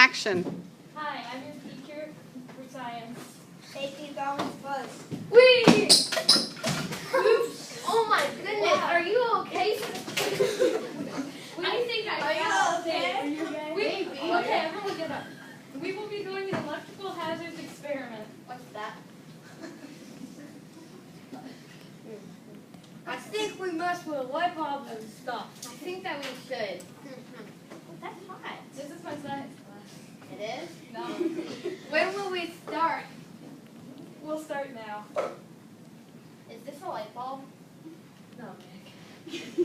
action. Hi, I'm your teacher for science. Safety goggles first. Whee! Oh my goodness, Wow. are you okay? I think I Are you got okay? it. Are you okay? Maybe. Okay, everyone get up. We will be doing an electrical hazards experiment. What's that? I think we mess with light bulbs and stuff. I think that we should. That's hot. This is my science class. It is? No. When will we start? We'll start now. Is this a light bulb? No, Nick. It's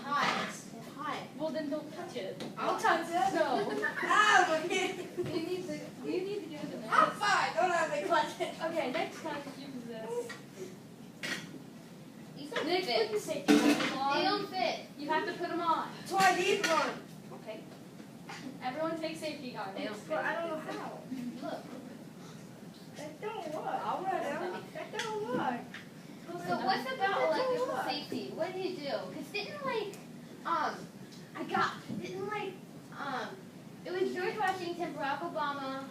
hot. It's hot. Well, then don't touch it. I'll touch it. No. Ah, my hand. You need to give it to me. I'm fine. Don't have me clutch it. Okay, next time use this. These don't Nick, fit. put your safety goggles They on. don't fit. You have to put them on. That's why I need one. Okay. Everyone take safety goggles. They don't fit. But I don't know how. Look. That don't work. I'll wear them. That don't work. So what's about electrical safety? What do you do? Cause didn't it was George Washington, Barack Obama,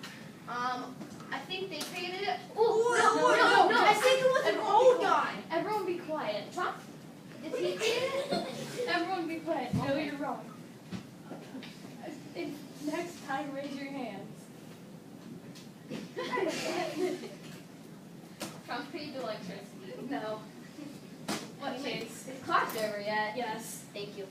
I think they created it. Oh, no, I think it was an old guy. Everyone be quiet. Trump? Did he create it? Everyone be quiet. No, you're wrong. Next time, raise your hands. Trump created electricity. No. What Wait, case? is clock over yet? Yes. Thank you.